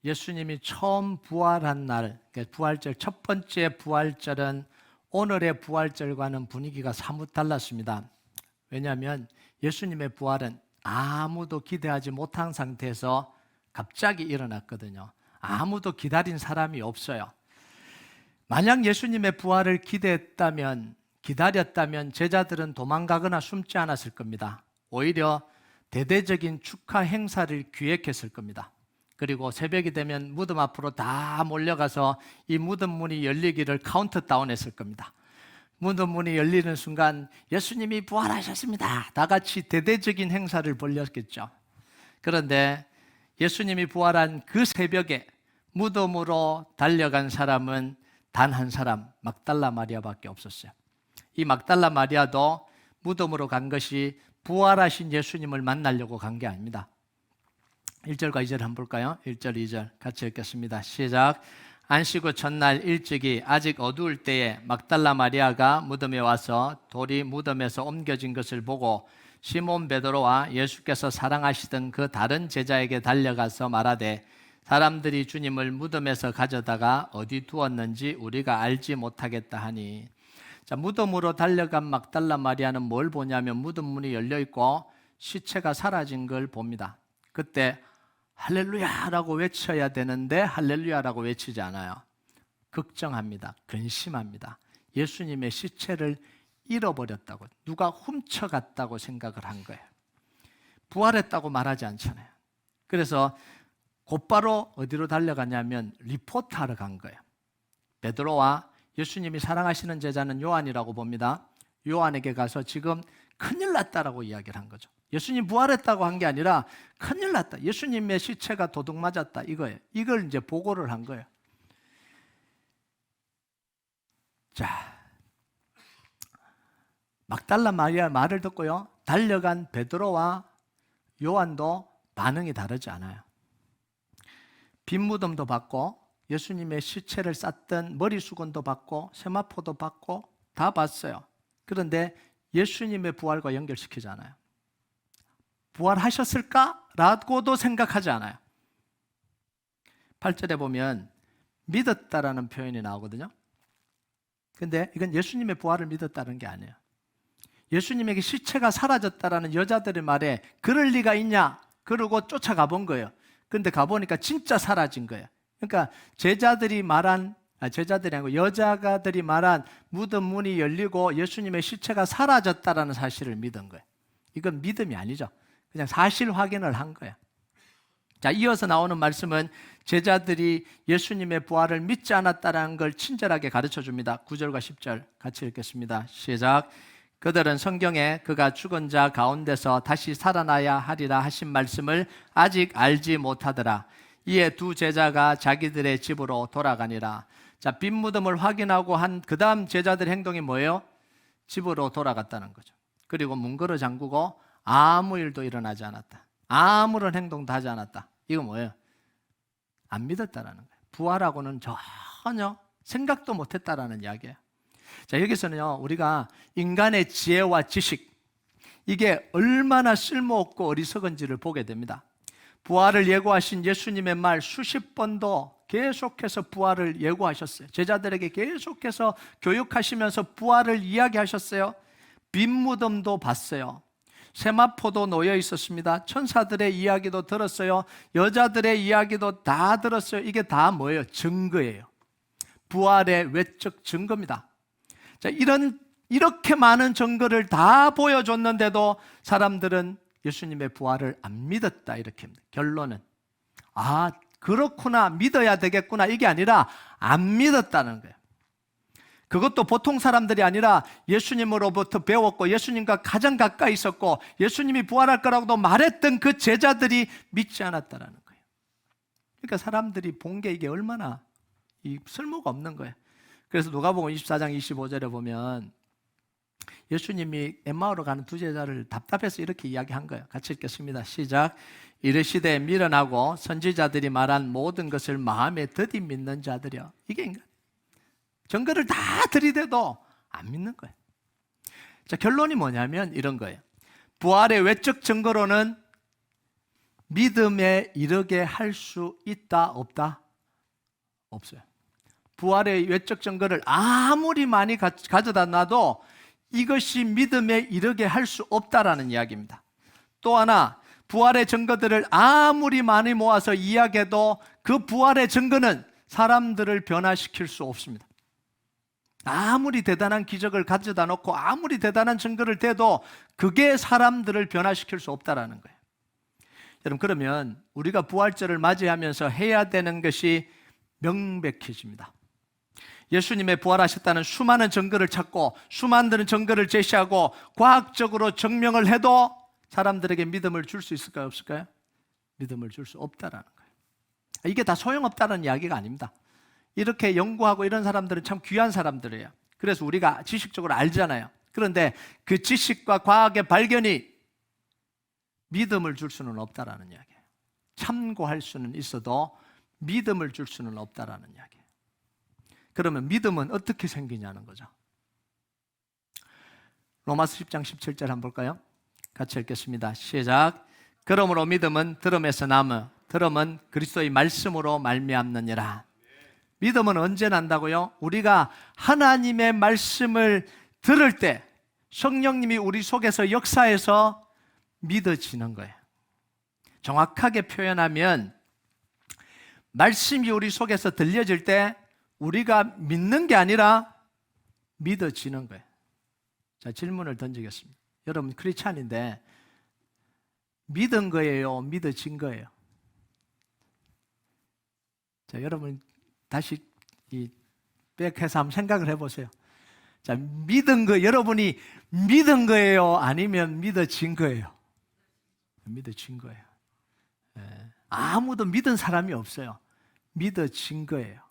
예수님이 처음 부활한 날, 부활절, 첫 번째 부활절은 오늘의 부활절과는 분위기가 사뭇 달랐습니다. 왜냐하면 예수님의 부활은 아무도 기대하지 못한 상태에서 갑자기 일어났거든요. 아무도 기다린 사람이 없어요. 만약 예수님의 부활을 기다렸다면 제자들은 도망가거나 숨지 않았을 겁니다. 오히려 대대적인 축하 행사를 기획했을 겁니다. 그리고 새벽이 되면 무덤 앞으로 다 몰려가서 이 무덤 문이 열리기를 카운트다운 했을 겁니다. 무덤 문이 열리는 순간 예수님이 부활하셨습니다. 다 같이 대대적인 행사를 벌였겠죠. 그런데 예수님이 부활한 그 새벽에 무덤으로 달려간 사람은 단 한 사람, 막달라 마리아밖에 없었어요. 이 막달라 마리아도 무덤으로 간 것이 부활하신 예수님을 만나려고 간 게 아닙니다. 1절과 2절 한번 볼까요? 1절, 2절 같이 읽겠습니다. 시작. 안식 후 첫날 일찍이 아직 어두울 때에 막달라 마리아가 무덤에 와서 돌이 무덤에서 옮겨진 것을 보고 시몬 베드로와 예수께서 사랑하시던 그 다른 제자에게 달려가서 말하되 사람들이 주님을 무덤에서 가져다가 어디 두었는지 우리가 알지 못하겠다 하니. 자, 무덤으로 달려간 막달라 마리아는 뭘 보냐면 무덤 문이 열려 있고 시체가 사라진 걸 봅니다. 그때 할렐루야라고 외쳐야 되는데 할렐루야라고 외치지 않아요. 걱정합니다. 근심합니다. 예수님의 시체를 잃어버렸다고, 누가 훔쳐갔다고 생각을 한 거예요. 부활했다고 말하지 않잖아요. 그래서 곧바로 어디로 달려갔냐면 리포트하러 간 거예요. 베드로와 예수님이 사랑하시는 제자는 요한이라고 봅니다. 요한에게 가서 지금 큰일 났다라고 이야기를 한 거죠. 예수님 부활했다고 한 게 아니라 큰일 났다. 예수님의 시체가 도둑 맞았다 이거예요. 이걸 이제 보고를 한 거예요. 자, 막달라 마리아 말을 듣고요, 달려간 베드로와 요한도 반응이 다르지 않아요. 빈 무덤도 봤고 예수님의 시체를 쌌던 머리수건도 봤고 세마포도 봤고 다 봤어요. 그런데 예수님의 부활과 연결시키지 않아요. 부활하셨을까라고도 생각하지 않아요. 8절에 보면 믿었다라는 표현이 나오거든요. 근데 이건 예수님의 부활을 믿었다는 게 아니에요. 예수님에게 시체가 사라졌다라는 여자들의 말에 그럴 리가 있냐? 그러고 쫓아가 본 거예요. 근데 가보니까 진짜 사라진 거예요. 그러니까 제자들이 아니고 여자가들이 말한 무덤 문이 열리고 예수님의 시체가 사라졌다라는 사실을 믿은 거예요. 이건 믿음이 아니죠. 그냥 사실 확인을 한 거예요. 자, 이어서 나오는 말씀은 제자들이 예수님의 부활을 믿지 않았다는 걸 친절하게 가르쳐 줍니다. 9절과 10절 같이 읽겠습니다. 시작. 그들은 성경에 그가 죽은 자 가운데서 다시 살아나야 하리라 하신 말씀을 아직 알지 못하더라. 이에 두 제자가 자기들의 집으로 돌아가니라. 자, 빈 무덤을 확인하고 한 그 다음 제자들의 행동이 뭐예요? 집으로 돌아갔다는 거죠. 그리고 문 걸어 잠그고 아무 일도 일어나지 않았다. 아무런 행동도 하지 않았다. 이거 뭐예요? 안 믿었다라는 거예요. 부활하고는 전혀 생각도 못했다라는 이야기예요. 자, 여기서는요, 우리가 인간의 지혜와 지식, 이게 얼마나 쓸모없고 어리석은지를 보게 됩니다. 부활을 예고하신 예수님의 말 수십 번도 계속해서 부활을 예고하셨어요. 제자들에게 계속해서 교육하시면서 부활을 이야기하셨어요. 빈 무덤도 봤어요. 세마포도 놓여 있었습니다. 천사들의 이야기도 들었어요. 여자들의 이야기도 다 들었어요. 이게 다 뭐예요? 증거예요. 부활의 외적 증거입니다. 자, 이렇게 많은 증거를 다 보여줬는데도 사람들은 예수님의 부활을 안 믿었다, 이렇게 합니다. 결론은 그렇구나, 믿어야 되겠구나, 이게 아니라 안 믿었다는 거예요. 그것도 보통 사람들이 아니라 예수님으로부터 배웠고 예수님과 가장 가까이 있었고 예수님이 부활할 거라고도 말했던 그 제자들이 믿지 않았다는 거예요. 그러니까 사람들이 본 게 이게 얼마나 쓸모가 없는 거예요. 그래서 누가복음 24장 25절에 보면 예수님이 엠마오로 가는 두 제자를 답답해서 이렇게 이야기한 거예요. 같이 읽겠습니다. 시작. 이르시되 미련하고 선지자들이 말한 모든 것을 마음에 더디 믿는 자들이여. 이게 인간. 증거를 다 들이대도 안 믿는 거예요. 자, 결론이 뭐냐면 이런 거예요. 부활의 외적 증거로는 믿음에 이르게 할 수 있다, 없다? 없어요. 부활의 외적 증거를 아무리 많이 가져다 놔도 이것이 믿음에 이르게 할 수 없다라는 이야기입니다. 또 하나, 부활의 증거들을 아무리 많이 모아서 이야기해도 그 부활의 증거는 사람들을 변화시킬 수 없습니다. 아무리 대단한 기적을 가져다 놓고 아무리 대단한 증거를 대도 그게 사람들을 변화시킬 수 없다라는 거예요. 여러분, 그러면 우리가 부활절을 맞이하면서 해야 되는 것이 명백해집니다. 예수님의 부활하셨다는 수많은 증거를 찾고 수많은 증거를 제시하고 과학적으로 증명을 해도 사람들에게 믿음을 줄 수 있을까요, 없을까요? 믿음을 줄 수 없다라는 거예요. 이게 다 소용없다는 이야기가 아닙니다. 이렇게 연구하고 이런 사람들은 참 귀한 사람들이에요. 그래서 우리가 지식적으로 알잖아요. 그런데 그 지식과 과학의 발견이 믿음을 줄 수는 없다라는 이야기예요. 참고할 수는 있어도 믿음을 줄 수는 없다라는 이야기예요. 그러면 믿음은 어떻게 생기냐는 거죠. 로마서 10장 17절 한번 볼까요? 같이 읽겠습니다. 시작. 그러므로 믿음은 들음에서 나며 들음은 그리스도의 말씀으로 말미암느니라. 믿음은 언제 난다고요? 우리가 하나님의 말씀을 들을 때 성령님이 우리 속에서 역사해서 믿어지는 거예요. 정확하게 표현하면 말씀이 우리 속에서 들려질 때 우리가 믿는 게 아니라 믿어지는 거예요. 자, 질문을 던지겠습니다. 여러분 크리스찬인데 믿은 거예요? 믿어진 거예요? 자, 여러분 다시 백해서 한번 생각을 해보세요. 자, 믿은 거, 여러분이 믿은 거예요? 아니면 믿어진 거예요? 믿어진 거예요. 아무도 믿은 사람이 없어요. 믿어진 거예요.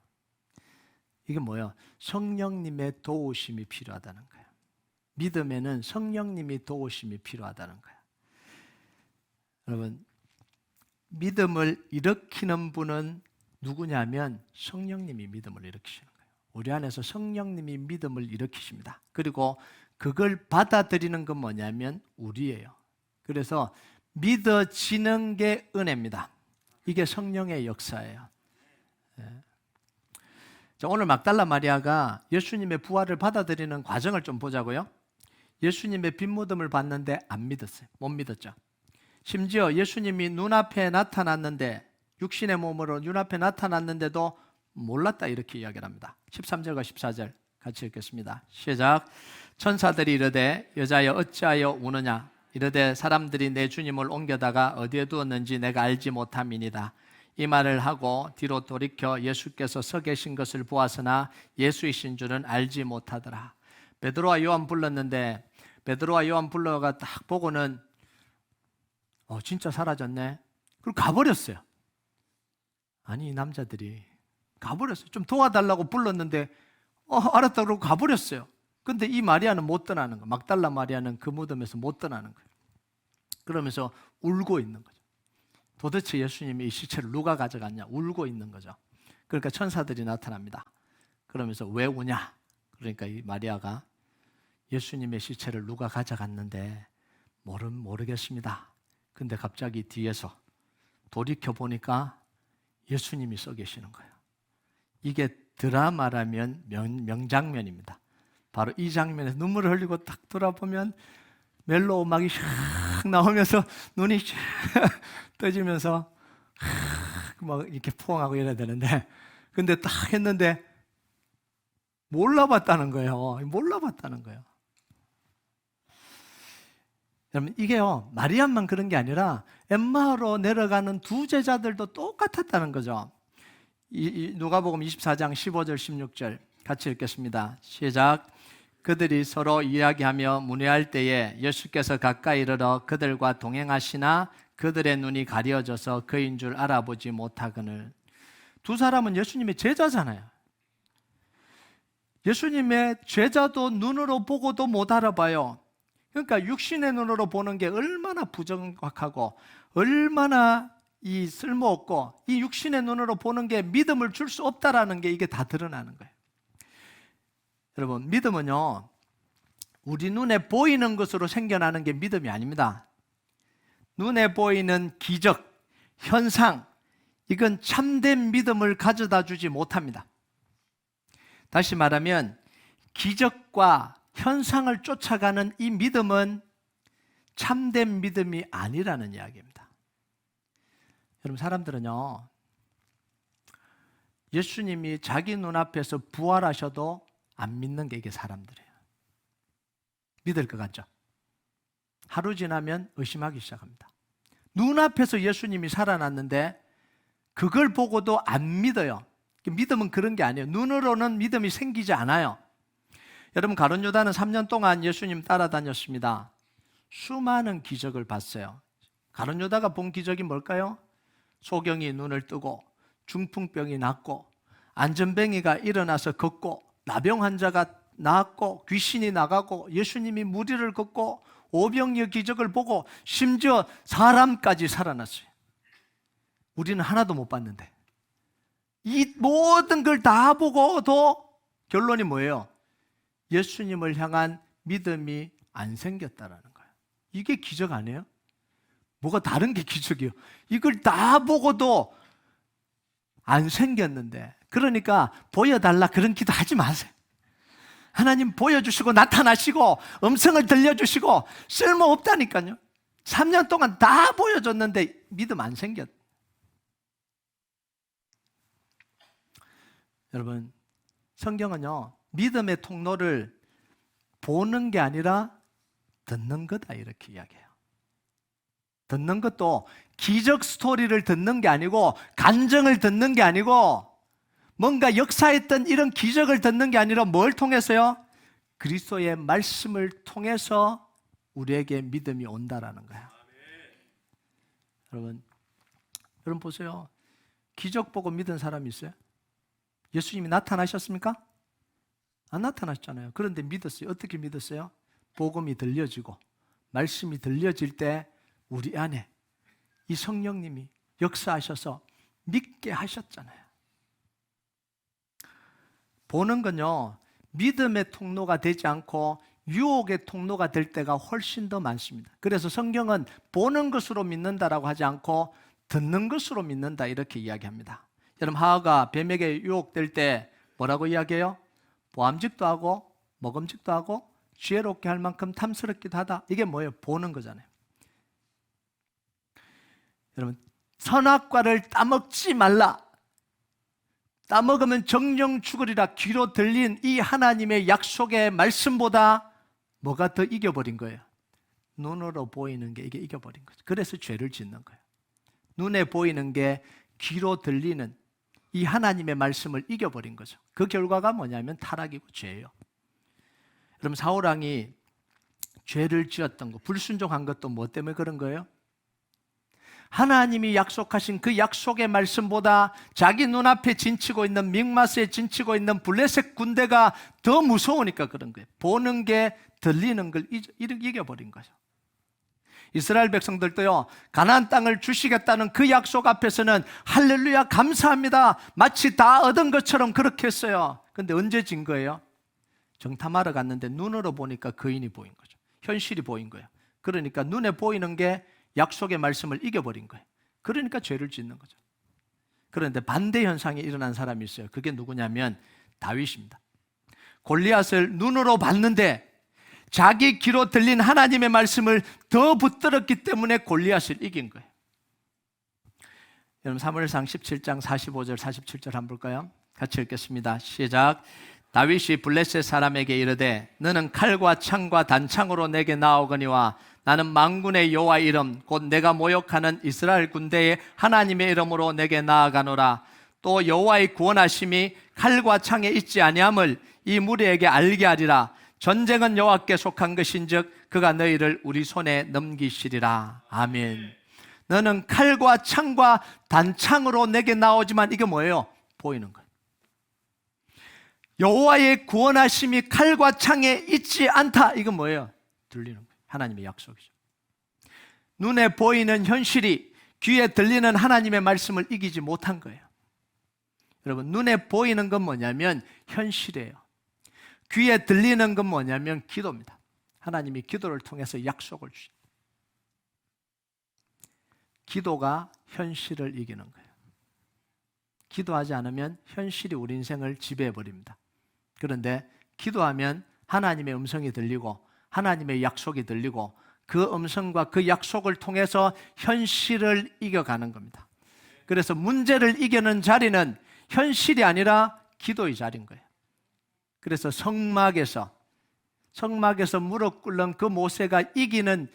이게 뭐예요? 성령님의 도우심이 필요하다는 거예요. 믿음에는 성령님이 도우심이 필요하다는 거예요. 여러분, 믿음을 일으키는 분은 누구냐면 성령님이 믿음을 일으키시는 거예요. 우리 안에서 성령님이 믿음을 일으키십니다. 그리고 그걸 받아들이는 건 뭐냐면 우리예요. 그래서 믿어지는 게 은혜입니다. 이게 성령의 역사예요. 자, 오늘 막달라 마리아가 예수님의 부활을 받아들이는 과정을 좀 보자고요. 예수님의 빈무덤을 봤는데 안 믿었어요. 못 믿었죠. 심지어 예수님이 눈앞에 나타났는데 육신의 몸으로 눈앞에 나타났는데도 몰랐다 이렇게 이야기를 합니다. 13절과 14절 같이 읽겠습니다. 시작. 천사들이 이르되 여자여 어찌하여 우느냐 이르되 사람들이 내 주님을 옮겨다가 어디에 두었는지 내가 알지 못함이니이다. 이 말을 하고 뒤로 돌이켜 예수께서 서 계신 것을 보았으나 예수이신 줄은 알지 못하더라. 베드로와 요한 불렀는데 베드로와 요한 불러가 딱 보고는 진짜 사라졌네. 그리고 가버렸어요. 아니, 이 남자들이 가버렸어요. 좀 도와달라고 불렀는데 알았다 그러고 가버렸어요. 근데 이 마리아는 못 떠나는 거예요. 막달라 마리아는 그 무덤에서 못 떠나는 거예요. 그러면서 울고 있는 거죠. 도대체 예수님이 이 시체를 누가 가져갔냐? 울고 있는 거죠. 그러니까 천사들이 나타납니다. 그러면서 왜 우냐? 그러니까 이 마리아가 예수님의 시체를 누가 가져갔는데 모르겠습니다. 근데 갑자기 뒤에서 돌이켜 보니까 예수님이 서 계시는 거예요. 이게 드라마라면 명장면입니다. 바로 이 장면에서 눈물을 흘리고 딱 돌아보면 멜로 음악이 샥 나오면서 눈이 샥 떠지면서 막 이렇게 포옹하고 이래야 되는데 근데 딱 했는데 몰라봤다는 거예요. 몰라봤다는 거예요. 여러분, 이게요 마리아만 그런 게 아니라 엠마오로 내려가는 두 제자들도 똑같았다는 거죠. 누가복음 24장 15절 16절 같이 읽겠습니다. 시작. 그들이 서로 이야기하며 문의할 때에 예수께서 가까이 이르러 그들과 동행하시나 그들의 눈이 가려져서 그인 줄 알아보지 못하거늘. 두 사람은 예수님의 제자잖아요. 예수님의 제자도 눈으로 보고도 못 알아봐요. 그러니까 육신의 눈으로 보는 게 얼마나 부정확하고 얼마나 이 쓸모없고 이 육신의 눈으로 보는 게 믿음을 줄 수 없다라는 게 이게 다 드러나는 거예요. 여러분, 믿음은요 우리 눈에 보이는 것으로 생겨나는 게 믿음이 아닙니다. 눈에 보이는 기적, 현상, 이건 참된 믿음을 가져다 주지 못합니다. 다시 말하면 기적과 현상을 쫓아가는 이 믿음은 참된 믿음이 아니라는 이야기입니다. 여러분, 사람들은요, 예수님이 자기 눈앞에서 부활하셔도 안 믿는 게 이게 사람들이에요. 믿을 것 같죠? 하루 지나면 의심하기 시작합니다. 눈앞에서 예수님이 살아났는데 그걸 보고도 안 믿어요. 믿음은 그런 게 아니에요. 눈으로는 믿음이 생기지 않아요. 여러분, 가룟 유다는 3년 동안 예수님 따라다녔습니다. 수많은 기적을 봤어요. 가룟 유다가 본 기적이 뭘까요? 소경이 눈을 뜨고, 중풍병이 낫고, 안전뱅이가 일어나서 걷고, 나병 환자가 나았고, 귀신이 나가고, 예수님이 무리를 걷고, 오병이어 기적을 보고, 심지어 사람까지 살아났어요. 우리는 하나도 못 봤는데 이 모든 걸 다 보고도 결론이 뭐예요? 예수님을 향한 믿음이 안 생겼다라는 거예요. 이게 기적 아니에요? 뭐가 다른 게 기적이에요? 이걸 다 보고도 안 생겼는데, 그러니까 보여달라 그런 기도 하지 마세요. 하나님 보여주시고 나타나시고 음성을 들려주시고 쓸모없다니까요. 3년 동안 다 보여줬는데 믿음 안 생겼. 여러분, 성경은요, 믿음의 통로를 보는 게 아니라 듣는 거다 이렇게 이야기해요. 듣는 것도 기적 스토리를 듣는 게 아니고, 간증을 듣는 게 아니고, 뭔가 역사했던 이런 기적을 듣는 게 아니라 뭘 통해서요? 그리스도의 말씀을 통해서 우리에게 믿음이 온다라는 거예요. 여러분 보세요. 기적 보고 믿은 사람이 있어요? 예수님이 나타나셨습니까? 안 나타나셨잖아요. 그런데 믿었어요. 어떻게 믿었어요? 복음이 들려지고 말씀이 들려질 때 우리 안에 이 성령님이 역사하셔서 믿게 하셨잖아요. 보는 건요, 믿음의 통로가 되지 않고 유혹의 통로가 될 때가 훨씬 더 많습니다. 그래서 성경은 보는 것으로 믿는다라고 하지 않고 듣는 것으로 믿는다 이렇게 이야기합니다. 여러분, 하와가 뱀에게 유혹될 때 뭐라고 이야기해요? 보암직도 하고 먹음직도 하고 지혜롭게 할 만큼 탐스럽기도 하다. 이게 뭐예요? 보는 거잖아요. 여러분, 선악과를 따먹지 말라. 따먹으면 정령 죽으리라 귀로 들린 이 하나님의 약속의 말씀보다 뭐가 더 이겨버린 거예요? 눈으로 보이는 게 이게 이겨버린 거죠. 그래서 죄를 짓는 거예요. 눈에 보이는 게 귀로 들리는 이 하나님의 말씀을 이겨버린 거죠. 그 결과가 뭐냐면 타락이고 죄예요. 여러분, 사울왕이 죄를 지었던 거, 불순종한 것도 뭐 때문에 그런 거예요? 하나님이 약속하신 그 약속의 말씀보다 자기 눈앞에 진치고 있는, 믹마스에 진치고 있는 블레셋 군대가 더 무서우니까 그런 거예요. 보는 게 들리는 걸 이겨버린 거죠. 이스라엘 백성들도요, 가나안 땅을 주시겠다는 그 약속 앞에서는 할렐루야 감사합니다 마치 다 얻은 것처럼 그렇게 했어요. 그런데 언제 진 거예요? 정탐하러 갔는데 눈으로 보니까 거인이 보인 거죠. 현실이 보인 거예요. 그러니까 눈에 보이는 게 약속의 말씀을 이겨버린 거예요. 그러니까 죄를 짓는 거죠. 그런데 반대 현상이 일어난 사람이 있어요. 그게 누구냐면 다윗입니다. 골리앗을 눈으로 봤는데 자기 귀로 들린 하나님의 말씀을 더 붙들었기 때문에 골리앗을 이긴 거예요. 여러분, 사무엘상 17장 45절 47절 한번 볼까요? 같이 읽겠습니다. 시작. 다윗이 블레셋 사람에게 이르되 너는 칼과 창과 단창으로 내게 나오거니와 나는 만군의 여호와 이름 곧 내가 모욕하는 이스라엘 군대의 하나님의 이름으로 내게 나아가노라. 또 여호와의 구원하심이 칼과 창에 있지 아니함을 이 무리에게 알게 하리라. 전쟁은 여호와께 속한 것인즉 그가 너희를 우리 손에 넘기시리라. 아멘. 너는 칼과 창과 단창으로 내게 나오지만 이게 뭐예요? 보이는 거예요. 여호와의 구원하심이 칼과 창에 있지 않다. 이건 뭐예요? 들리는 거예요. 하나님의 약속이죠. 눈에 보이는 현실이 귀에 들리는 하나님의 말씀을 이기지 못한 거예요. 여러분, 눈에 보이는 건 뭐냐면 현실이에요. 귀에 들리는 건 뭐냐면 기도입니다. 하나님이 기도를 통해서 약속을 주십니다. 기도가 현실을 이기는 거예요. 기도하지 않으면 현실이 우리 인생을 지배해 버립니다. 그런데 기도하면 하나님의 음성이 들리고 하나님의 약속이 들리고 그 음성과 그 약속을 통해서 현실을 이겨가는 겁니다. 그래서 문제를 이기는 자리는 현실이 아니라 기도의 자리인 거예요. 그래서 성막에서 무릎 꿇는 그 모세가 이기는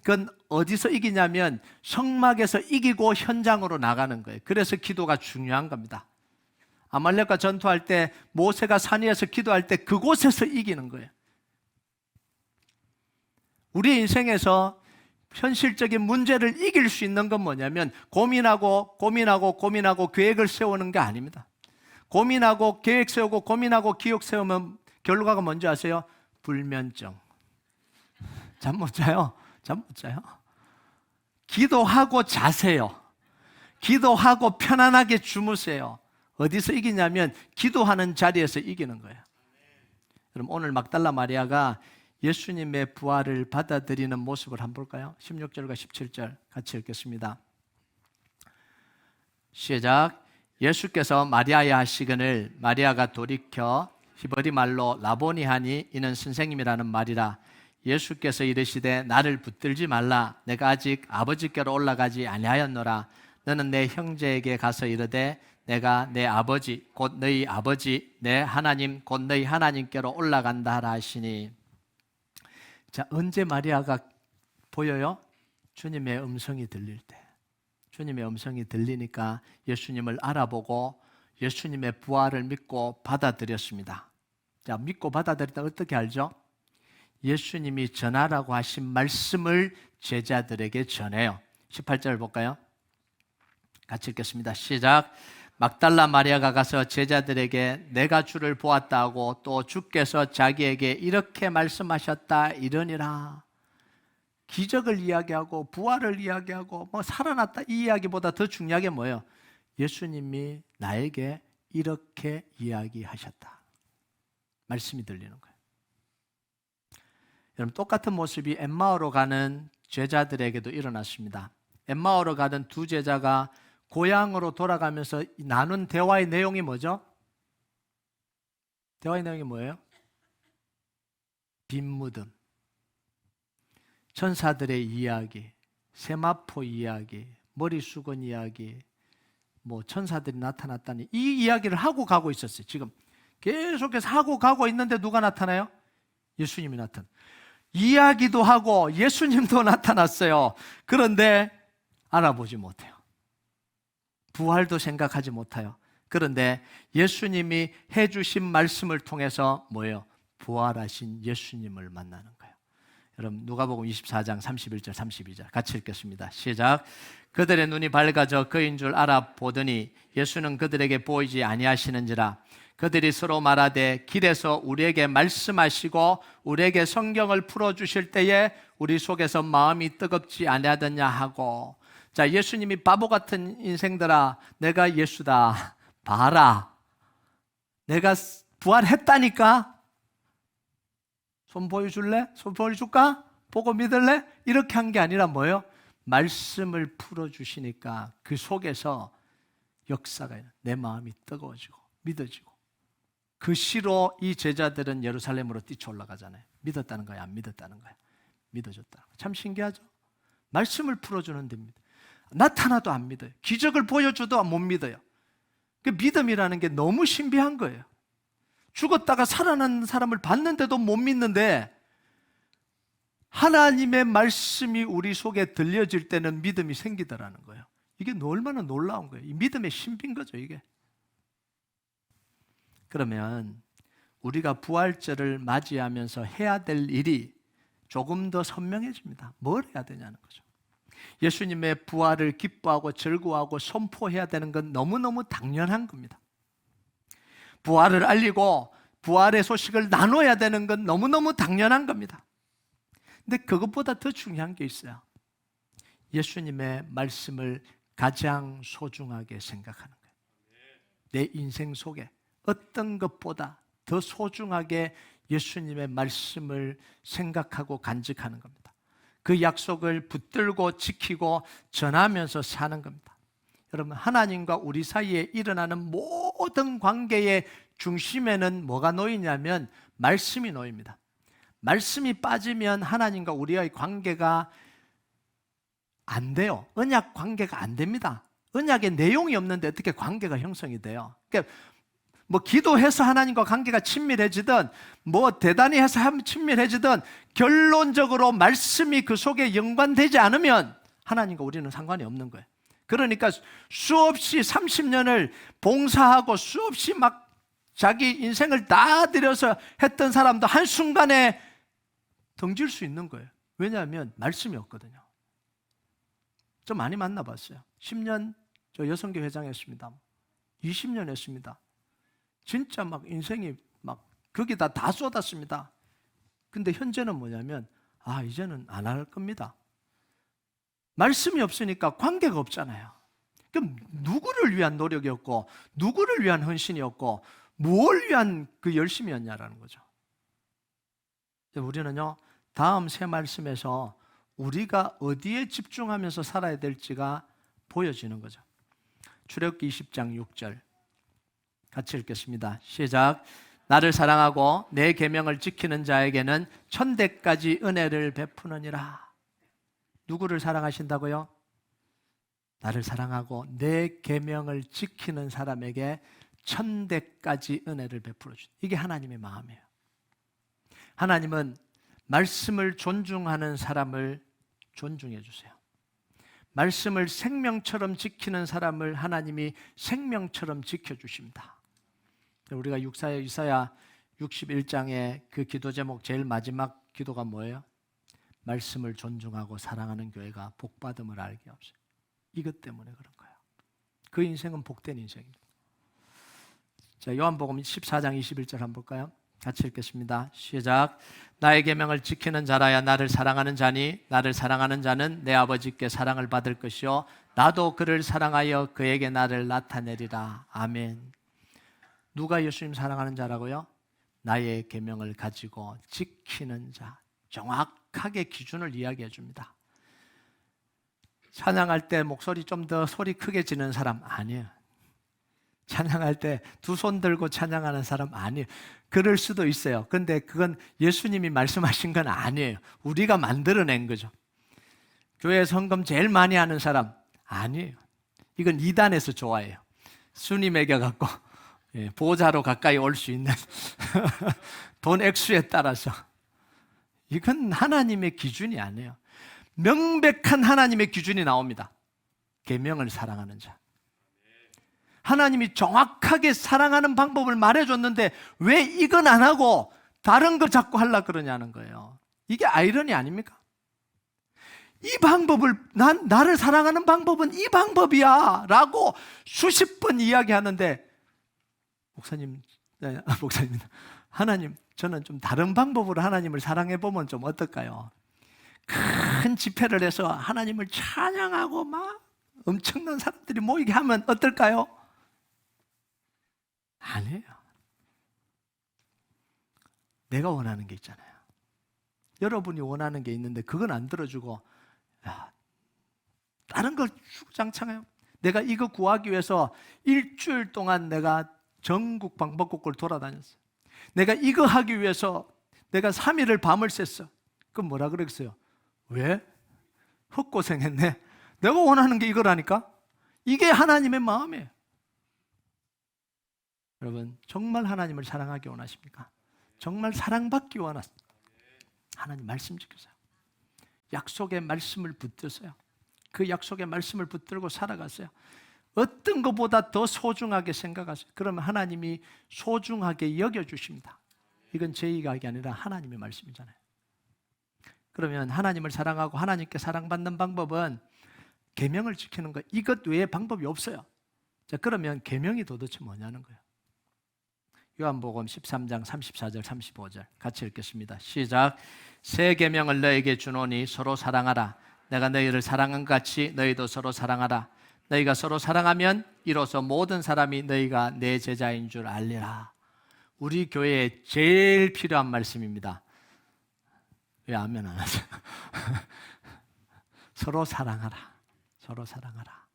건 어디서 이기냐면 성막에서 이기고 현장으로 나가는 거예요. 그래서 기도가 중요한 겁니다. 아말렉과 전투할 때 모세가 산 위에서 기도할 때 그곳에서 이기는 거예요. 우리 인생에서 현실적인 문제를 이길 수 있는 건 뭐냐면 고민하고 계획을 세우는 게 아닙니다. 고민하고 계획 세우고 고민하고 기억 세우면 결과가 뭔지 아세요? 불면증. 잠 못 자요. 기도하고 자세요. 기도하고 편안하게 주무세요. 어디서 이기냐면 기도하는 자리에서 이기는 거예요. 그럼 오늘 막달라 마리아가 예수님의 부활을 받아들이는 모습을 한번 볼까요? 16절과 17절 같이 읽겠습니다. 시작. 예수께서 마리아야 하시거늘 마리아가 돌이켜 히브리 말로 라보니 하니 이는 선생님이라는 말이라. 예수께서 이르시되 나를 붙들지 말라. 내가 아직 아버지께로 올라가지 아니하였노라. 너는 내 형제에게 가서 이르되 내가 내 아버지 곧 너희 아버지 내 하나님 곧 너희 하나님께로 올라간다 하라 하시니. 자, 언제 마리아가 보여요? 주님의 음성이 들릴 때. 주님의 음성이 들리니까 예수님을 알아보고 예수님의 부활을 믿고 받아들였습니다. 자, 믿고 받아들였다 어떻게 알죠? 예수님이 전하라고 하신 말씀을 제자들에게 전해요. 18절 볼까요? 같이 읽겠습니다. 시작. 막달라 마리아가 가서 제자들에게 내가 주를 보았다 하고 또 주께서 자기에게 이렇게 말씀하셨다 이러니라. 기적을 이야기하고 부활을 이야기하고 살아났다 이 이야기보다 더 중요한 게 뭐예요? 예수님이 나에게 이렇게 이야기하셨다. 말씀이 들리는 거예요. 여러분, 똑같은 모습이 엠마오로 가는 제자들에게도 일어났습니다. 엠마오로 가던 두 제자가 고향으로 돌아가면서 나눈 대화의 내용이 뭐죠? 대화의 내용이 뭐예요? 빈 무덤, 천사들의 이야기, 세마포 이야기, 머리 숙은 이야기, 천사들이 나타났다니 이 이야기를 하고 가고 있었어요. 지금 계속해서 하고 가고 있는데 누가 나타나요? 예수님이 나타나. 이야기도 하고 예수님도 나타났어요. 그런데 알아보지 못해요. 부활도 생각하지 못해요. 그런데 예수님이 해주신 말씀을 통해서 뭐예요? 부활하신 예수님을 만나는 거예요. 여러분, 누가복음 24장 31절 32절 같이 읽겠습니다. 시작. 그들의 눈이 밝아져 그인 줄 알아보더니 예수는 그들에게 보이지 아니하시는지라. 그들이 서로 말하되 길에서 우리에게 말씀하시고 우리에게 성경을 풀어주실 때에 우리 속에서 마음이 뜨겁지 아니하더냐 하고. 자, 예수님이 바보 같은 인생들아, 내가 예수다, 봐라, 내가 부활했다니까, 손 보여줄래? 손 보여줄까? 보고 믿을래? 이렇게 한 게 아니라 뭐예요? 말씀을 풀어주시니까 그 속에서 역사가 내 마음이 뜨거워지고 믿어지고, 그 시로 이 제자들은 예루살렘으로 뛰쳐 올라가잖아요. 믿었다는 거야, 안 믿었다는 거야? 믿어줬다. 참 신기하죠? 말씀을 풀어주는 데입니다. 나타나도 안 믿어요. 기적을 보여줘도 못 믿어요. 그 믿음이라는 게 너무 신비한 거예요. 죽었다가 살아난 사람을 봤는데도 못 믿는데 하나님의 말씀이 우리 속에 들려질 때는 믿음이 생기더라는 거예요. 이게 얼마나 놀라운 거예요. 이 믿음의 신비인 거죠, 이게. 그러면 우리가 부활절을 맞이하면서 해야 될 일이 조금 더 선명해집니다. 뭘 해야 되냐는 거죠. 예수님의 부활을 기뻐하고 즐거워하고 선포해야 되는 건 너무너무 당연한 겁니다. 부활을 알리고 부활의 소식을 나눠야 되는 건 너무너무 당연한 겁니다. 근데 그것보다 더 중요한 게 있어요. 예수님의 말씀을 가장 소중하게 생각하는 거예요. 내 인생 속에 어떤 것보다 더 소중하게 예수님의 말씀을 생각하고 간직하는 겁니다. 그 약속을 붙들고 지키고 전하면서 사는 겁니다. 여러분, 하나님과 우리 사이에 일어나는 모든 관계의 중심에는 뭐가 놓이냐면 말씀이 놓입니다. 말씀이 빠지면 하나님과 우리의 관계가 안 돼요. 언약 관계가 안 됩니다. 언약의 내용이 없는데 어떻게 관계가 형성이 돼요? 그러니까 뭐 기도해서 하나님과 관계가 친밀해지든 뭐 대단히 해서 친밀해지든 결론적으로 말씀이 그 속에 연관되지 않으면 하나님과 우리는 상관이 없는 거예요. 그러니까 수없이 30년을 봉사하고 수없이 막 자기 인생을 다 들여서 했던 사람도 한순간에 덩질 수 있는 거예요. 왜냐하면 말씀이 없거든요. 좀 많이 만나봤어요. 10년 저 여성교 회장했습니다. 20년 했습니다. 진짜 막 인생이 막 거기다 다 쏟았습니다. 근데 현재는 뭐냐면 이제는 안 할 겁니다. 말씀이 없으니까 관계가 없잖아요. 그럼 누구를 위한 노력이었고 누구를 위한 헌신이었고 뭘 위한 그 열심이었냐라는 거죠. 우리는요, 다음 세 말씀에서 우리가 어디에 집중하면서 살아야 될지가 보여지는 거죠. 출애굽기 20장 6절 같이 읽겠습니다. 시작. 나를 사랑하고 내 계명을 지키는 자에게는 천대까지 은혜를 베푸느니라. 누구를 사랑하신다고요? 나를 사랑하고 내 계명을 지키는 사람에게 천대까지 은혜를 베풀어 주신다. 이게 하나님의 마음이에요. 하나님은 말씀을 존중하는 사람을 존중해 주세요. 말씀을 생명처럼 지키는 사람을 하나님이 생명처럼 지켜주십니다. 우리가 이사야 61장의 그 기도 제목 제일 마지막 기도가 뭐예요? 말씀을 존중하고 사랑하는 교회가 복받음을 알게 없어요. 이것 때문에 그런 거예요. 그 인생은 복된 인생입니다. 자, 요한복음 14장 21절 한번 볼까요? 같이 읽겠습니다. 시작. 나의 계명을 지키는 자라야 나를 사랑하는 자니 나를 사랑하는 자는 내 아버지께 사랑을 받을 것이요 나도 그를 사랑하여 그에게 나를 나타내리라. 아멘. 누가 예수님 사랑하는 자라고요? 나의 계명을 가지고 지키는 자. 정확하게 기준을 이야기해 줍니다. 찬양할 때 목소리 좀 더 소리 크게 지는 사람 아니에요. 찬양할 때 두 손 들고 찬양하는 사람 아니에요. 그럴 수도 있어요. 근데 그건 예수님이 말씀하신 건 아니에요. 우리가 만들어낸 거죠. 교회 헌금 제일 많이 하는 사람 아니에요. 이건 이단에서 좋아해요. 순위 매겨갖고 보좌로 가까이 올 수 있는 돈 액수에 따라서. 이건 하나님의 기준이 아니에요. 명백한 하나님의 기준이 나옵니다. 계명을 사랑하는 자. 하나님이 정확하게 사랑하는 방법을 말해줬는데 왜 이건 안 하고 다른 거 자꾸 하려고 그러냐는 거예요. 이게 아이러니 아닙니까? 이 방법을 나를 사랑하는 방법은 이 방법이야 라고 수십 번 이야기하는데 목사님 하나님 저는 좀 다른 방법으로 하나님을 사랑해 보면 좀 어떨까요? 큰 집회를 해서 하나님을 찬양하고 막 엄청난 사람들이 모이게 하면 어떨까요? 아니에요. 내가 원하는 게 있잖아요. 여러분이 원하는 게 있는데 그건 안 들어주고 다른 걸 주장창해요. 내가 이거 구하기 위해서 일주일 동안 내가 전국 방방곡곡을 돌아다녔어요. 내가 이거 하기 위해서 내가 3일을 밤을 샜어. 그럼 뭐라 그랬어요? 왜? 헛고생했네. 내가 원하는 게 이거라니까? 이게 하나님의 마음이에요. 여러분, 정말 하나님을 사랑하기 원하십니까? 정말 사랑받기 원하십니까? 하나님 말씀 지키세요. 약속의 말씀을 붙드세요. 그 약속의 말씀을 붙들고 살아가세요. 어떤 것보다 더 소중하게 생각하세요. 그러면 하나님이 소중하게 여겨주십니다. 이건 제 이야기 아니라 하나님의 말씀이잖아요. 그러면 하나님을 사랑하고 하나님께 사랑받는 방법은 계명을 지키는 것, 이것 외에 방법이 없어요. 자, 그러면 계명이 도대체 뭐냐는 거예요. 요한복음 13장 34절 35절 같이 읽겠습니다. 시작. 새 계명을 너에게 주노니 서로 사랑하라. 내가 너희를 사랑한 것 같이 너희도 서로 사랑하라. 너희가 서로 사랑하면 이로써 모든 사람이 너희가 내 제자인 줄 알리라. 우리 교회에 제일 필요한 말씀입니다. 왜 아멘 안 하세요? 서로 사랑하라. 서로 사랑하라.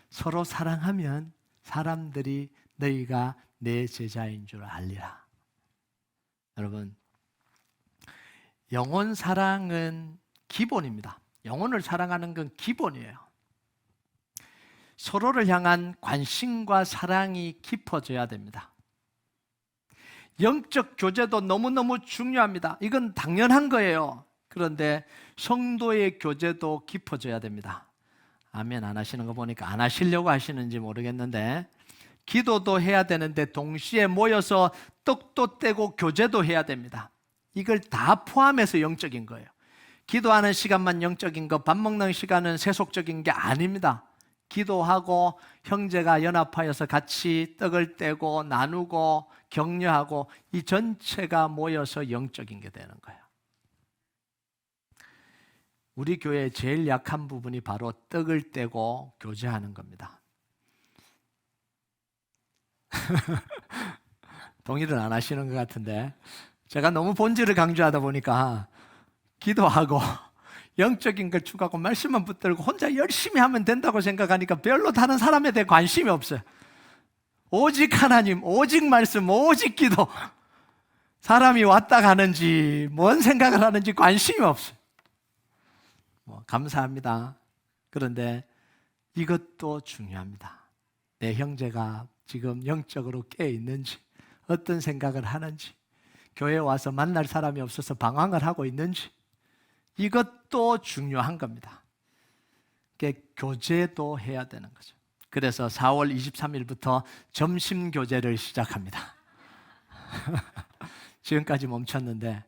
서로 사랑하면 사람들이 너희가 내 제자인 줄 알리라. 여러분, 영혼 사랑은 기본입니다. 영혼을 사랑하는 건 기본이에요. 서로를 향한 관심과 사랑이 깊어져야 됩니다. 영적 교제도 너무너무 중요합니다. 이건 당연한 거예요. 그런데 성도의 교제도 깊어져야 됩니다. 아멘 안 하시는 거 보니까 안 하시려고 하시는지 모르겠는데, 기도도 해야 되는데 동시에 모여서 떡도 떼고 교제도 해야 됩니다. 이걸 다 포함해서 영적인 거예요. 기도하는 시간만 영적인 거, 밥 먹는 시간은 세속적인 게 아닙니다. 기도하고 형제가 연합하여서 같이 떡을 떼고 나누고 격려하고 이 전체가 모여서 영적인 게 되는 거예요. 우리 교회의 제일 약한 부분이 바로 떡을 떼고 교제하는 겁니다. 동의를 안 하시는 것 같은데, 제가 너무 본질을 강조하다 보니까 기도하고 영적인 걸 추구하고 말씀만 붙들고 혼자 열심히 하면 된다고 생각하니까 별로 다른 사람에 대해 관심이 없어요. 오직 하나님, 오직 말씀, 오직 기도. 사람이 왔다 가는지 뭔 생각을 하는지 관심이 없어요. 감사합니다. 그런데 이것도 중요합니다. 내 형제가 지금 영적으로 깨어 있는지, 어떤 생각을 하는지, 교회에 와서 만날 사람이 없어서 방황을 하고 있는지, 이것도 중요한 겁니다. 교제도 해야 되는 거죠. 그래서 4월 23일부터 점심 교제를 시작합니다. 지금까지 멈췄는데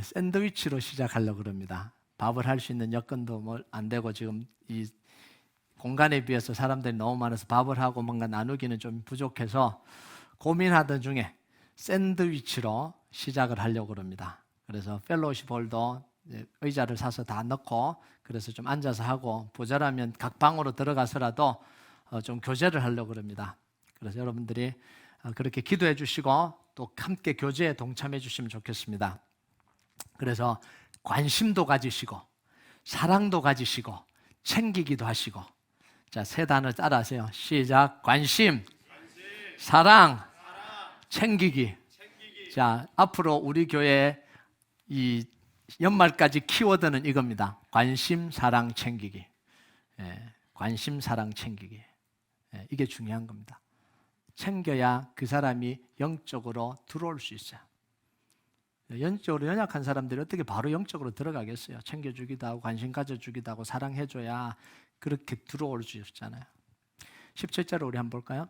샌드위치로 시작하려고 그럽니다. 밥을 할 수 있는 여건도 안 되고 지금 이 공간에 비해서 사람들이 너무 많아서 밥을 하고 뭔가 나누기는 좀 부족해서 고민하던 중에 샌드위치로 시작을 하려고 그럽니다. 그래서 펠로우십 홀도 의자를 사서 다 넣고, 그래서 좀 앉아서 하고, 부자라면 각 방으로 들어가서라도 좀 교제를 하려고 그럽니다. 그래서 여러분들이 그렇게 기도해 주시고 또 함께 교제에 동참해 주시면 좋겠습니다. 그래서 관심도 가지시고 사랑도 가지시고 챙기기도 하시고. 자, 세 단어 따라하세요. 시작. 관심, 사랑, 챙기기. 자, 앞으로 우리 교회 이 연말까지 키워드는 이겁니다. 관심, 사랑, 챙기기. 관심, 사랑, 챙기기. 이게 중요한 겁니다. 챙겨야 그 사람이 영적으로 들어올 수 있어요. 영적으로 연약한 사람들이 어떻게 바로 영적으로 들어가겠어요? 챙겨주기도 하고 관심 가져주기도 하고 사랑해줘야 그렇게 들어올 수 있잖아요. 17절을 우리 한번 볼까요?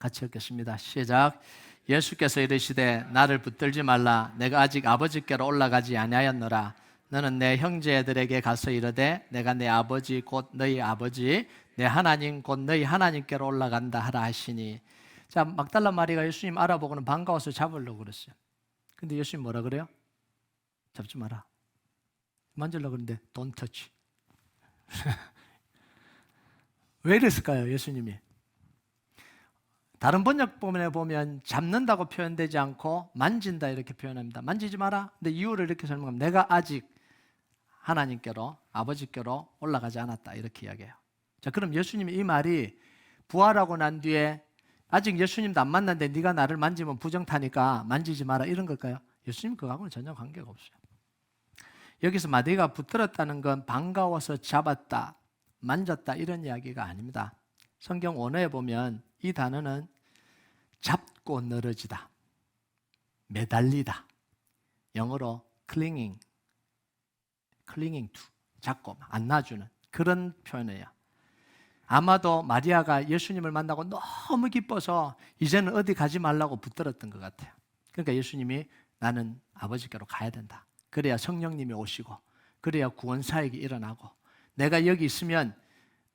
같이 읽겠습니다. 시작. 예수께서 이르시되 나를 붙들지 말라. 내가 아직 아버지께로 올라가지 아니하였노라. 너는 내 형제들에게 가서 이르되 내가 내 아버지 곧 너희 아버지 내 하나님 곧 너희 하나님께로 올라간다 하라 하시니. 자, 막달라 마리가 예수님 알아보고는 반가워서 잡으려고 그랬어요. 근데 예수님 뭐라 그래요? 잡지 마라. 만지려고 그러는데 don't touch. 왜 이랬을까요, 예수님이? 다른 번역본에 보면 잡는다고 표현되지 않고 만진다 이렇게 표현합니다. 만지지 마라. 근데 이유를 이렇게 설명합니다. 내가 아직 하나님께로 아버지께로 올라가지 않았다 이렇게 이야기해요. 자, 그럼 예수님이 이 말이 부활하고 난 뒤에 아직 예수님도 안 만났는데 네가 나를 만지면 부정타니까 만지지 마라 이런 걸까요? 예수님 그거하고는 전혀 관계가 없어요. 여기서 마디가 붙들었다는 건 반가워서 잡았다, 만졌다 이런 이야기가 아닙니다. 성경 원어에 보면 이 단어는 잡고 늘어지다, 매달리다, 영어로 clinging to, 잡고 안놔주는 그런 표현이에요. 아마도 마리아가 예수님을 만나고 너무 기뻐서 이제는 어디 가지 말라고 붙들었던 것 같아요. 그러니까 예수님이 나는 아버지께로 가야 된다. 그래야 성령님이 오시고 그래야 구원사역이 일어나고 내가 여기 있으면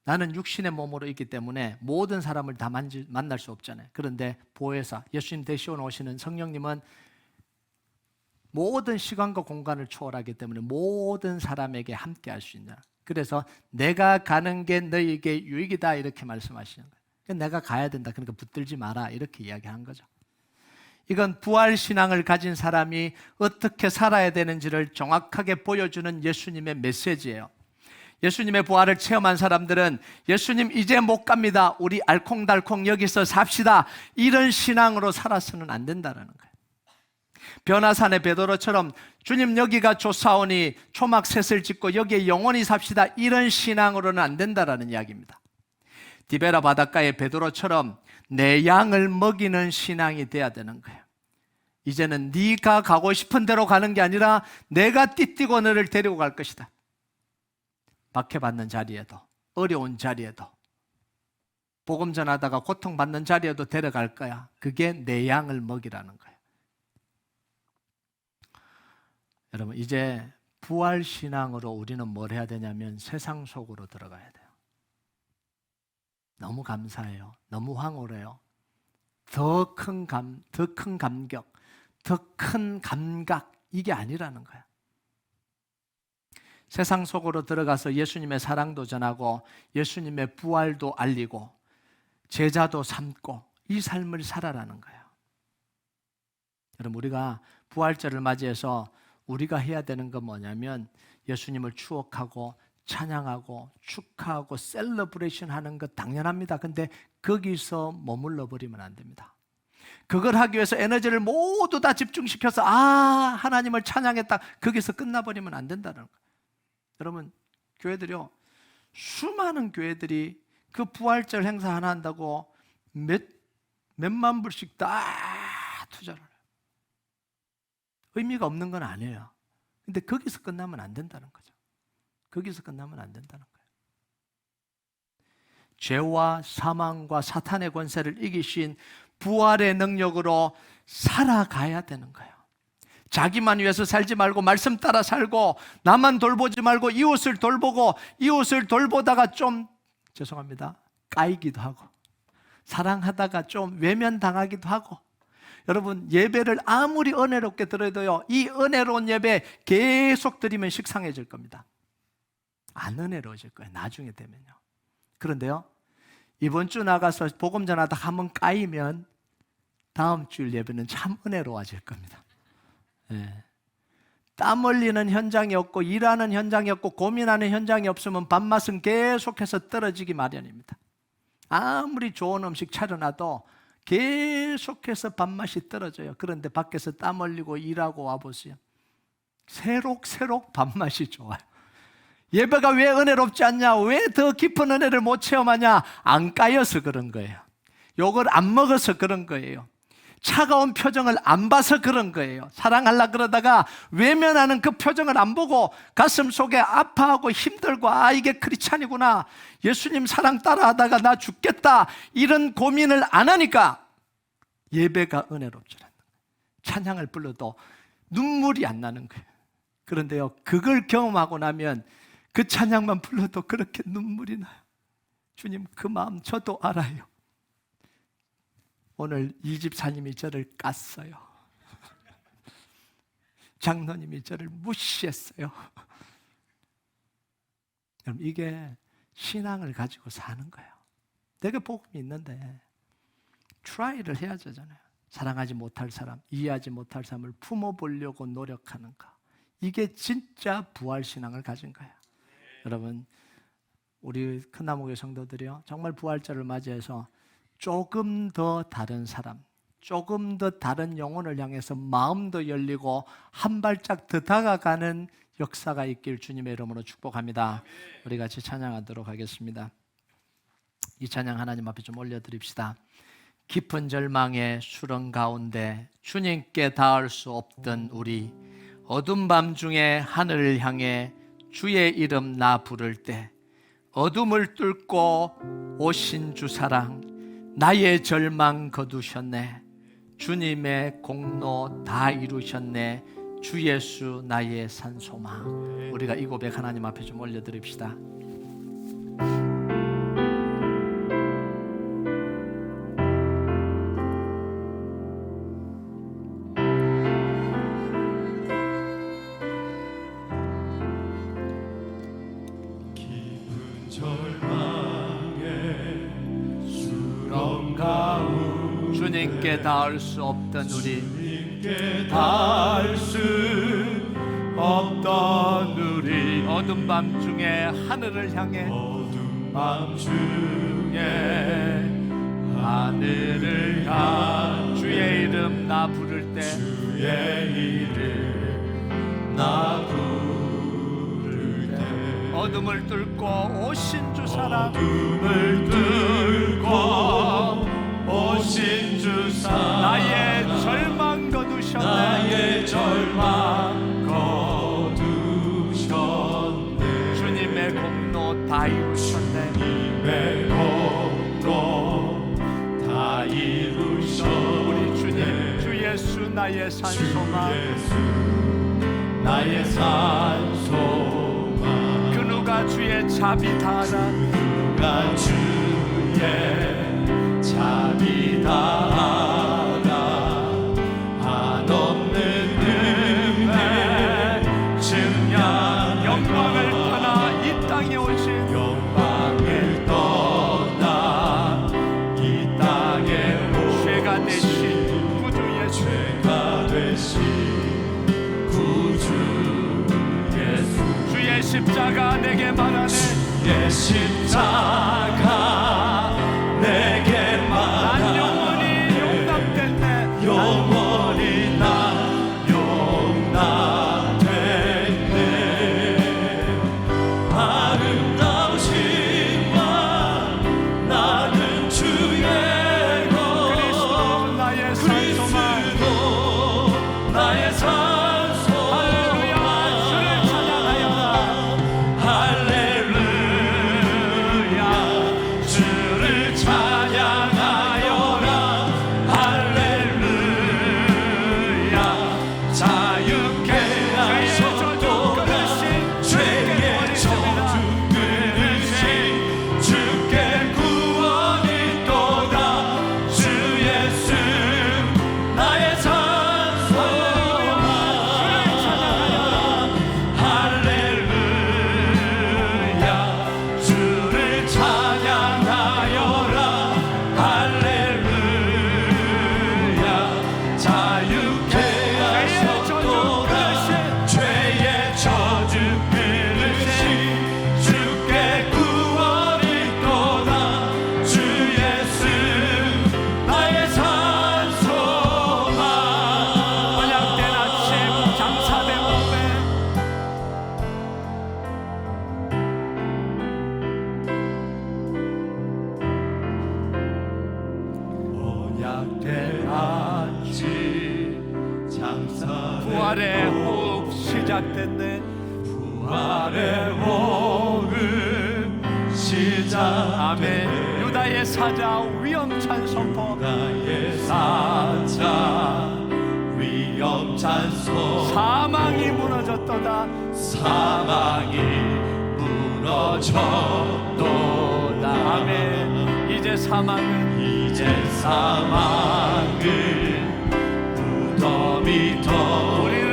나는 육신의 몸으로 있기 때문에 모든 사람을 다 만날 수 없잖아요. 그런데 보혜사, 예수님 대신 오시는 성령님은 모든 시간과 공간을 초월하기 때문에 모든 사람에게 함께 할 수 있냐. 그래서 내가 가는 게 너희에게 유익이다 이렇게 말씀하시는 거예요. 그러니까 내가 가야 된다. 그러니까 붙들지 마라 이렇게 이야기한 거죠. 이건 부활신앙을 가진 사람이 어떻게 살아야 되는지를 정확하게 보여주는 예수님의 메시지예요. 예수님의 부활을 체험한 사람들은 예수님 이제 못 갑니다, 우리 알콩달콩 여기서 삽시다, 이런 신앙으로 살아서는 안 된다는 거예요. 변화산의 베드로처럼 주님 여기가 좋사오니 초막셋을 짓고 여기에 영원히 삽시다, 이런 신앙으로는 안 된다라는 이야기입니다. 디베라 바닷가의 베드로처럼 내 양을 먹이는 신앙이 돼야 되는 거예요. 이제는 네가 가고 싶은 대로 가는 게 아니라 내가 띠띠고 너를 데리고 갈 것이다. 박해받는 자리에도, 어려운 자리에도, 복음 전하다가 고통받는 자리에도 데려갈 거야. 그게 내 양을 먹이라는 거예요. 여러분, 이제 부활신앙으로 우리는 뭘 해야 되냐면 세상 속으로 들어가야 돼요. 너무 감사해요. 너무 황홀해요. 더 큰 감격, 더 큰 감각, 이게 아니라는 거야. 세상 속으로 들어가서 예수님의 사랑도 전하고 예수님의 부활도 알리고 제자도 삼고 이 삶을 살아라는 거예요. 여러분, 우리가 부활절을 맞이해서 우리가 해야 되는 건 뭐냐면 예수님을 추억하고 찬양하고 축하하고 셀러브레이션 하는 것 당연합니다. 근데 거기서 머물러 버리면 안 됩니다. 그걸 하기 위해서 에너지를 모두 다 집중시켜서 하나님을 찬양했다, 거기서 끝나버리면 안 된다는 거예요. 여러분, 교회들이요, 수많은 교회들이 그 부활절 행사 하나 한다고 몇만 불씩 다 투자를 해요. 의미가 없는 건 아니에요. 근데 거기서 끝나면 안 된다는 거죠. 거기서 끝나면 안 된다는 거예요. 죄와 사망과 사탄의 권세를 이기신 부활의 능력으로 살아가야 되는 거예요. 자기만 위해서 살지 말고 말씀 따라 살고, 나만 돌보지 말고 이웃을 돌보고, 이웃을 돌보다가 좀 까이기도 하고, 사랑하다가 좀 외면당하기도 하고. 여러분, 예배를 아무리 은혜롭게 드려도요, 이 은혜로운 예배 계속 드리면 식상해질 겁니다. 안 은혜로워질 거예요, 나중에 되면요. 그런데요, 이번 주 나가서 복음 전하다 한번 까이면 다음 주일 예배는 참 은혜로워질 겁니다. 네. 땀 흘리는 현장이 없고 일하는 현장이 없고 고민하는 현장이 없으면 밥맛은 계속해서 떨어지기 마련입니다. 아무리 좋은 음식 차려놔도 계속해서 밥맛이 떨어져요. 그런데 밖에서 땀 흘리고 일하고 와보세요. 새록새록 밥맛이 좋아요. 예배가 왜 은혜롭지 않냐? 왜 더 깊은 은혜를 못 체험하냐? 안 까여서 그런 거예요. 욕을 안 먹어서 그런 거예요. 차가운 표정을 안 봐서 그런 거예요. 사랑하려고 그러다가 외면하는 그 표정을 안 보고 가슴 속에 아파하고 힘들고, 이게 크리스찬이구나, 예수님 사랑 따라하다가 나 죽겠다, 이런 고민을 안 하니까 예배가 은혜롭지 않는 거예요. 찬양을 불러도 눈물이 안 나는 거예요. 그런데요, 그걸 경험하고 나면 그 찬양만 불러도 그렇게 눈물이 나요. 주님, 그 마음 저도 알아요. 오늘 이 집사님이 저를 깠어요. 장로님이 저를 무시했어요. 여러분, 이게 신앙을 가지고 사는 거예요. 내가 복음이 있는데 트라이를 해야 되잖아요. 사랑하지 못할 사람, 이해하지 못할 사람을 품어보려고 노력하는 거, 이게 진짜 부활신앙을 가진 거예요. 여러분, 우리 큰나무교회 성도들이요, 정말 부활절을 맞이해서 조금 더 다른 사람, 조금 더 다른 영혼을 향해서 마음도 열리고 한 발짝 더 다가가는 역사가 있길 주님의 이름으로 축복합니다. 우리 같이 찬양하도록 하겠습니다. 이 찬양 하나님 앞에 좀 올려드립시다. 깊은 절망의 수렁 가운데 주님께 닿을 수 없던 우리, 어두운 밤 중에 하늘을 향해 주의 이름 나 부를 때, 어둠을 뚫고 오신 주 사랑, 나의 절망 거두셨네. 주님의 공로 다 이루셨네. 주 예수 나의 산소망. 우리가 이 고백 하나님 앞에 좀 올려드립시다. 주님께 닿을 수 없던 우리, 주님께 닿을 수 없던 우리 어둠 밤중에 하늘을 향해 어둠 밤중에 하늘을 향해 주의 이름 나 부를 때 주의 이름 나 부를 때 어둠을 뚫고 오신 주 사랑 어둠을 뚫고 오신 주 사랑 나의 절망 거두셨네 나의 절망 거두셨네 주님의 공로 다 이루셨네 주님의 공로 다 이루셨네 우리 주님 주 예수 나의 산소망 예수 나의 산소망 그 누가 주의 자비 다하라 누가 주의 자비 다하라 한없는 은혜 증량 영광을 떠나 이 땅에 오신 영광을 떠나 이 땅에 오신 죄가 되신 구주 예수 죄가 되신 구주 예수 주의 십자가 내게 말하네 주의 십자가 내게 난 말하네 영원히 용납됐네 영원히 난 용납됐네 아름다우신 말 나는 주의 그리스도 나의 산소망 그리스도 나의 산소망 할렐루야 주를 찬양하여라 할렐루야 주를 찬양하여라 할렐루야 자유케 하소서 죄의 저주 끊으신 주께 구원이 또다 주 예수 나의 산소망 할렐루야 주를 찬양하여라 할렐루야 자유케 하소서 죄의 저주 끊으신 주께 구원이 또다 주 예수 나의 산소망 언약된 아침 장사된 몸에 언약된 아침 장사 부활의 호흡 시작됐네 부활의 호흡 시작 아멘 유다의 사자 위엄찬 선포 나의 사자 위엄찬 소 사망이 무너졌도다 사망이 무너졌도다 아멘 이제 사망은 이제 사망은 무덤이 더 우리를